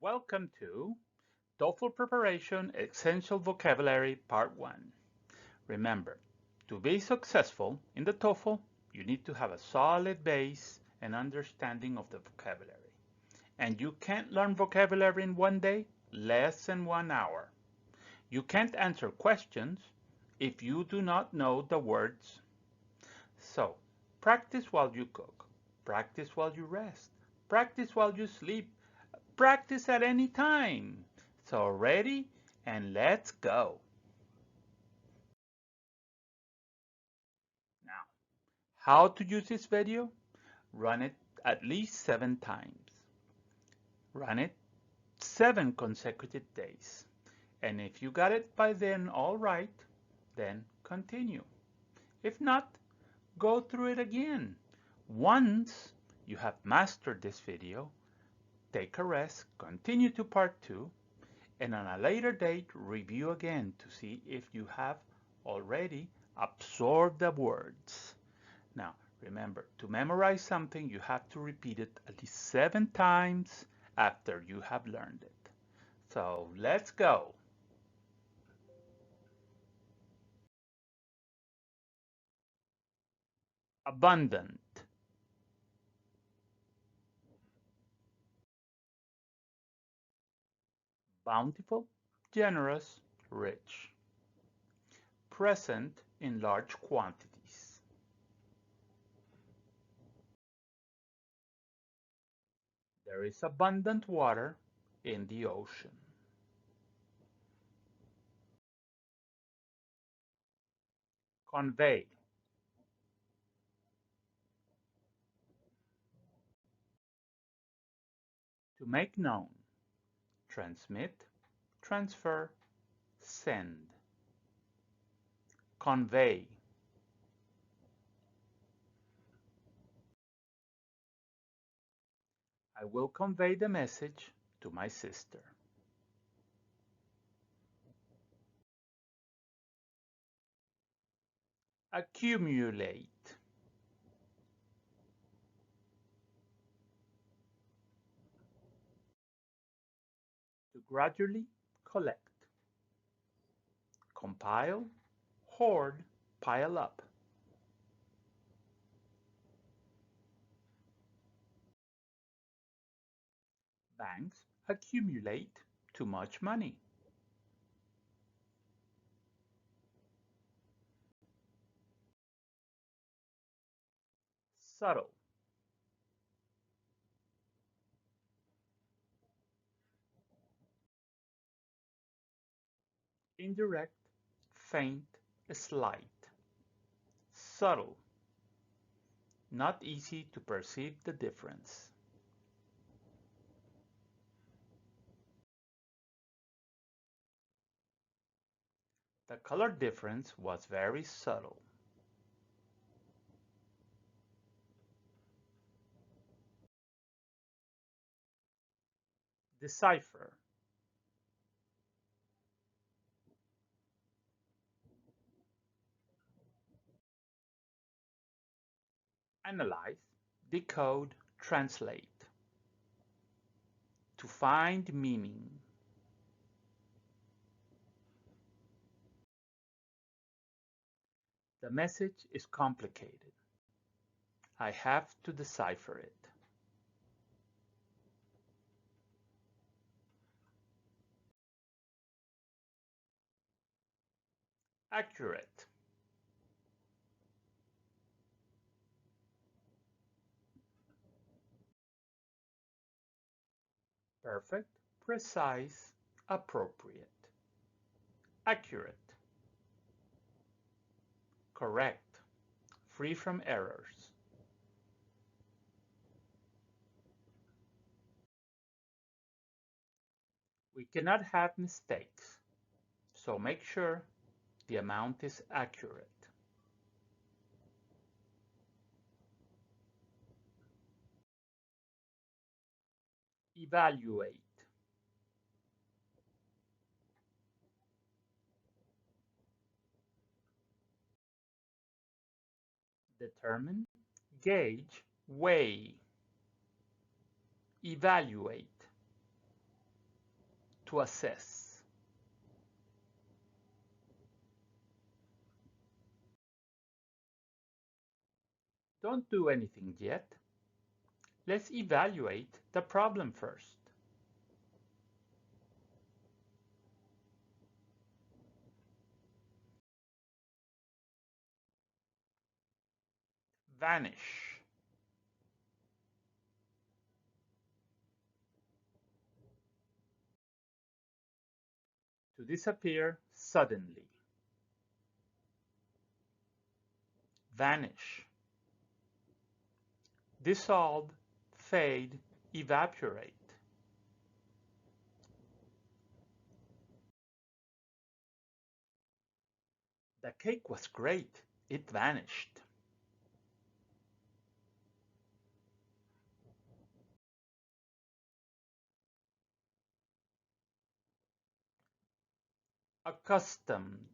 Welcome to TOEFL Preparation Essential Vocabulary Part 1. Remember, to be successful in the TOEFL, you need to have a solid base and understanding of the vocabulary. And you can't learn vocabulary in one day, less than 1 hour. You can't answer questions if you do not know the words. So, practice while you cook, practice while you rest, practice while you sleep, practice at any time. So ready and let's go. Now, how to use this video? Run it at least 7 times. Run it 7 consecutive days. And if you got it by then all right, then continue. If not, go through it again. Once you have mastered this video, take a rest, continue to part 2, and on a later date review again to see if you have already absorbed the words. Now, remember, to memorize something, you have to repeat it at least 7 times after you have learned it. So let's go. Abundant, bountiful, generous, rich. Present in large quantities. There is abundant water in the ocean. Convey, to make known. Transmit, transfer, send. Convey. I will convey the message to my sister. Accumulate. To gradually collect. Compile, hoard, pile up. Banks accumulate too much money. Subtle. Indirect, faint, slight. Subtle. Not easy to perceive the difference. The color difference was very subtle. Decipher. Analyze, decode, translate. To find meaning. The message is complicated. I have to decipher it. Accurate. Perfect, precise, appropriate. Accurate. Correct. Free from errors. We cannot have mistakes, so make sure the amount is accurate. Evaluate. Determine, gauge, weigh. Evaluate. to assess. Don't do anything yet. Let's evaluate the problem first. Vanish. To disappear suddenly. Vanish. Dissolve, fade, evaporate. The cake was great. It vanished. Accustomed.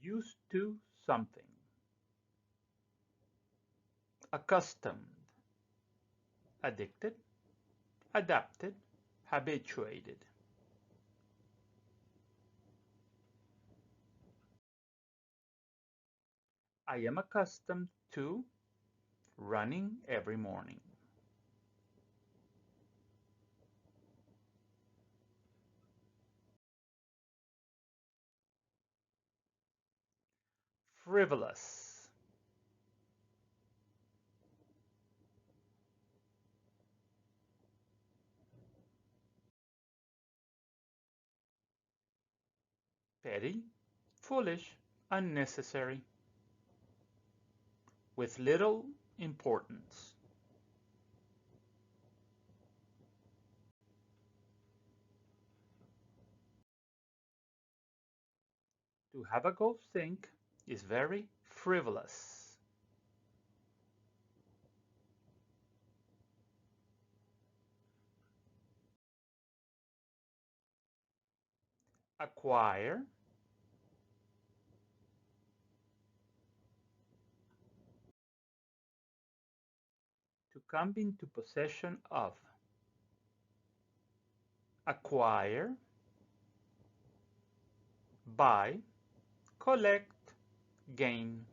Used to something. Accustomed. Addicted, adapted, habituated. I am accustomed to running every morning. Frivolous. Petty, foolish, unnecessary. With little importance. To have a gold sink is very frivolous. Acquire, to come into possession of. Acquire, buy, collect, gain.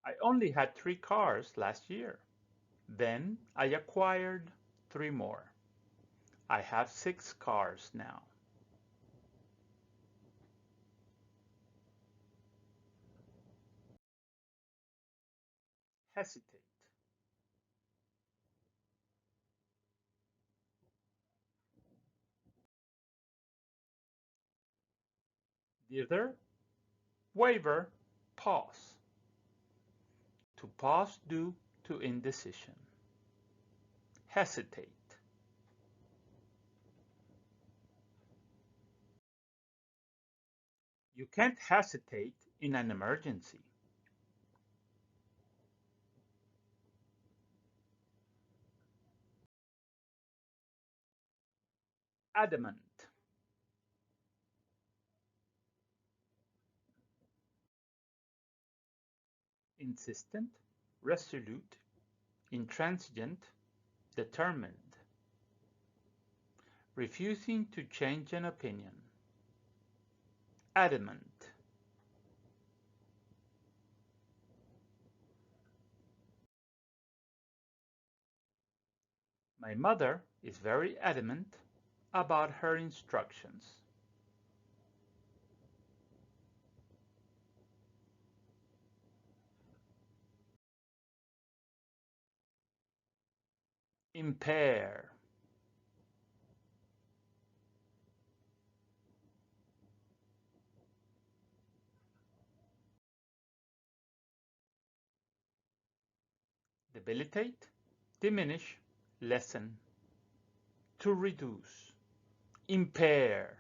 I only had 3 cars last year. Then I acquired 3 more. I have 6 cars now. Hesitate. Dither, waver, pause. To pause due to indecision. Hesitate. You can't hesitate in an emergency. Adamant. Insistent, resolute, intransigent, determined. Refusing to change an opinion. Adamant. My mother is very adamant about her instructions. Impair. Debilitate, diminish, lessen. To reduce. Impair.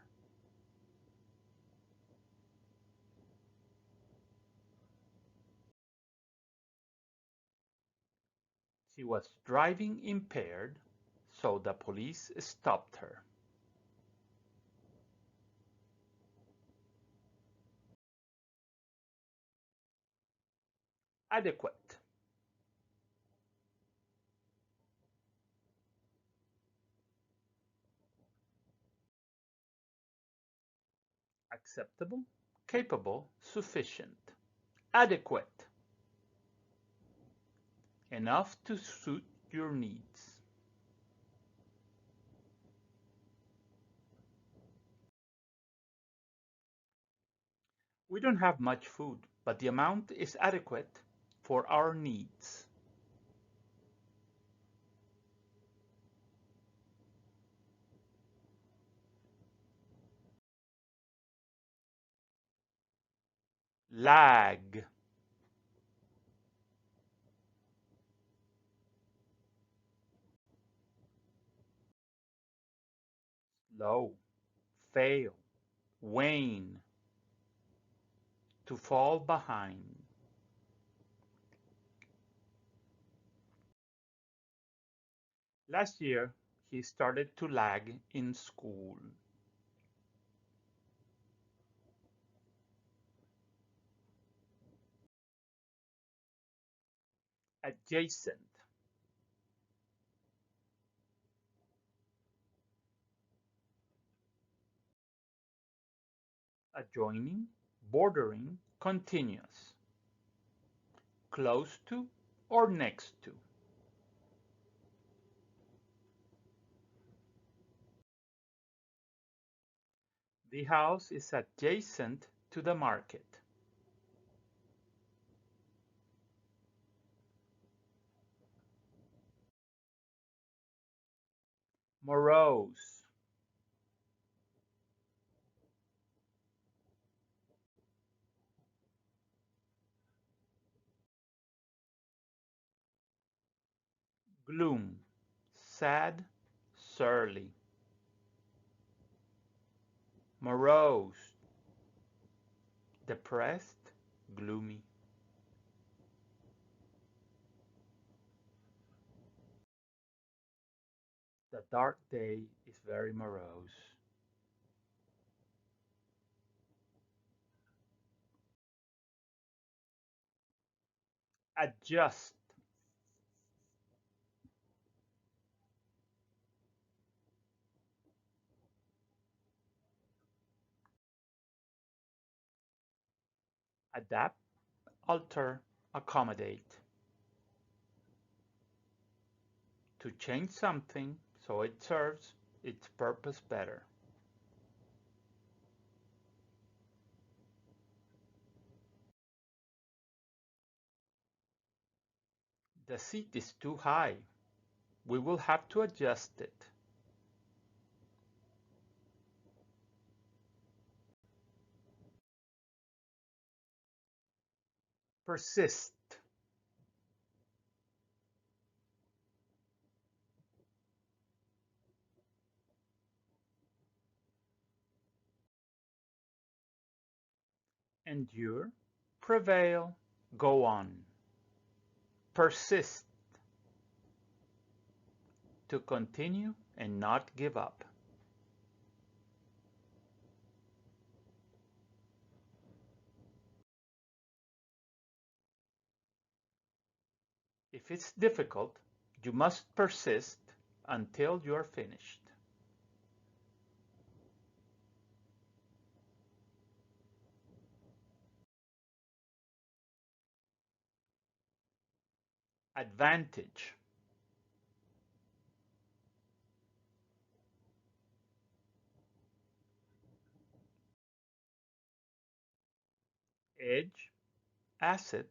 She was driving impaired, so the police stopped her. Adequate. Acceptable, capable, sufficient. Adequate. Enough to suit your needs. We don't have much food, but the amount is adequate for our needs. Lag. Slow. Fail. Wane. To fall behind. Last year, he started to lag in school. Adjacent. Adjoining, bordering, continuous. Close to or next to. The house is adjacent to the market. Morose. Gloom. Sad, surly. Morose. Depressed, gloomy. The dark day is very morose. Adjust. Adapt, alter, accommodate. To change something so it serves its purpose better. The seat is too high. We will have to adjust it. Persist. Endure. Prevail. Go on. Persist. To continue and not give up. If it's difficult, you must persist until you're finished. Advantage. Edge. Asset.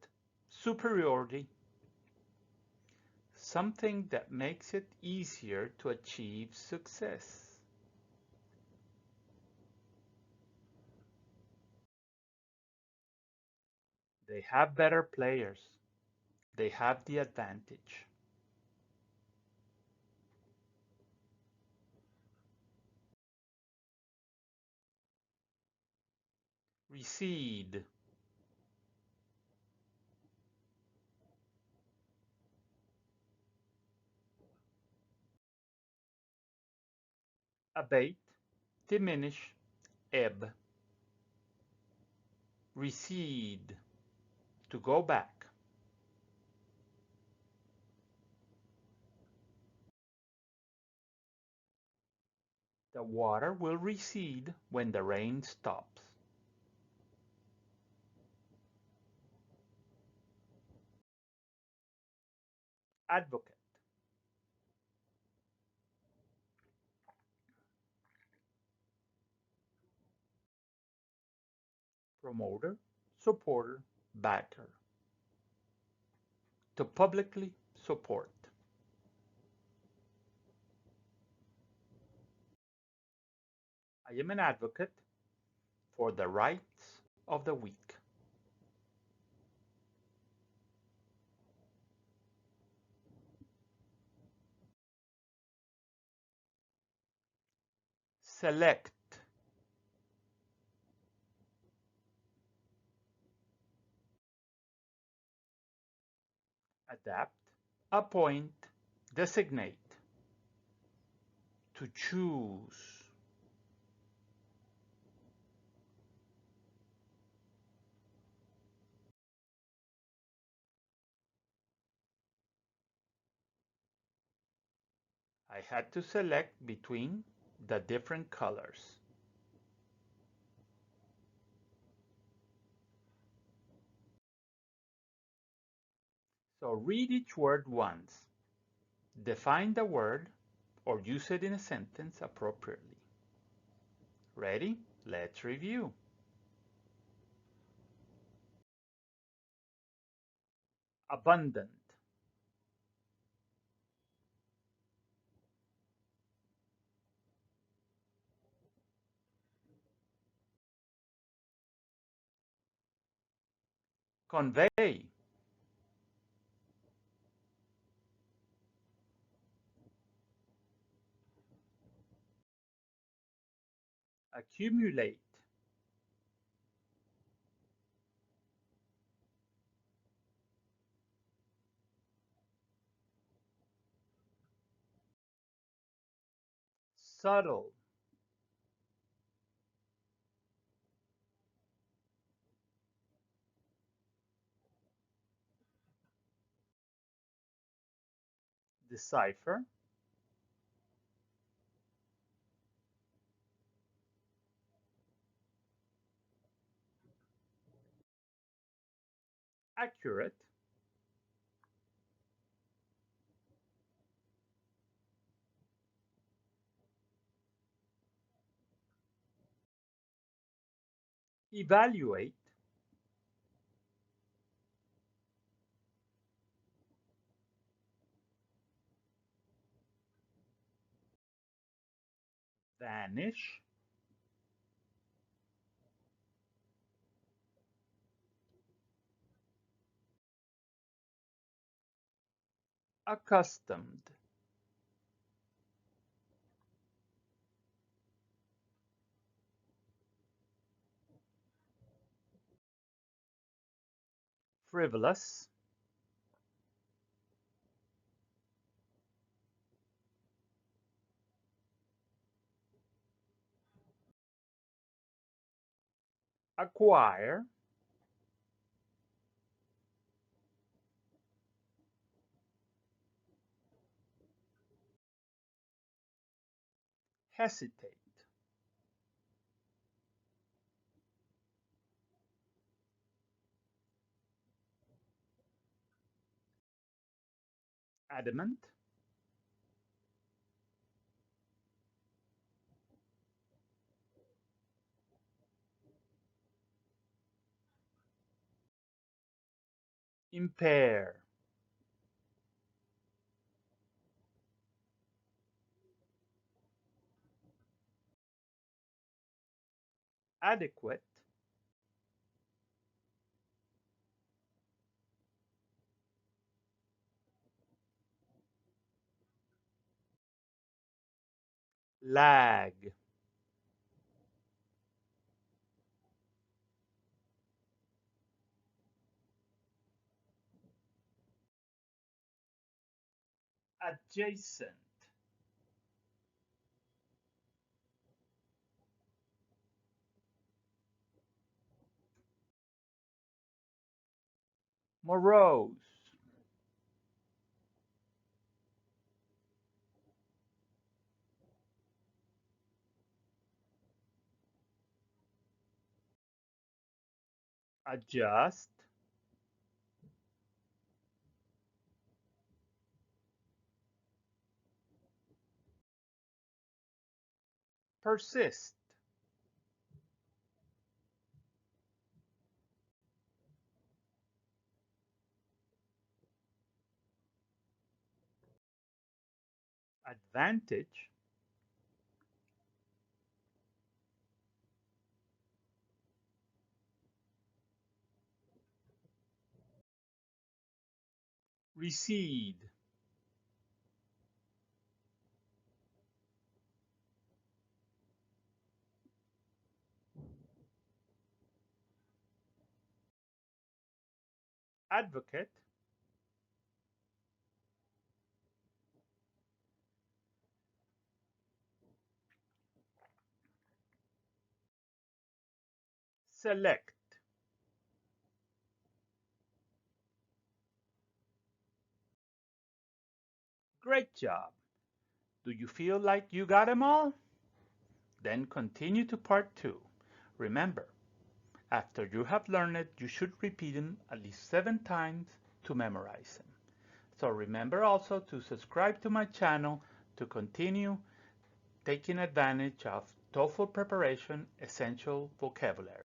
Superiority. Something that makes it easier to achieve success. They have better players. They have the advantage. Recede. Abate. Diminish. Ebb. Recede. To go back. The water will recede when the rain stops. Advocate. Promoter, supporter, backer. To publicly support. I am an advocate for the rights of the weak. Select. Adapt. Appoint. Designate. To choose. I had to select between the different colors. So read each word once. Define the word or use it in a sentence appropriately. Ready? Let's review. Abundant. Convey. Accumulate. Subtle. Decipher. Accurate. Evaluate. Vanish. Accustomed. Frivolous. Acquire. Hesitate. Adamant. Impair. Adequate. Lag. Adjacent. Morose. adjust, persist, advantage, recede. Advocate, select. Great job. Do you feel like you got them all? Then continue to part 2. Remember, after you have learned it, you should repeat them at least 7 times to memorize them. So remember also to subscribe to my channel to continue taking advantage of TOEFL preparation essential vocabulary.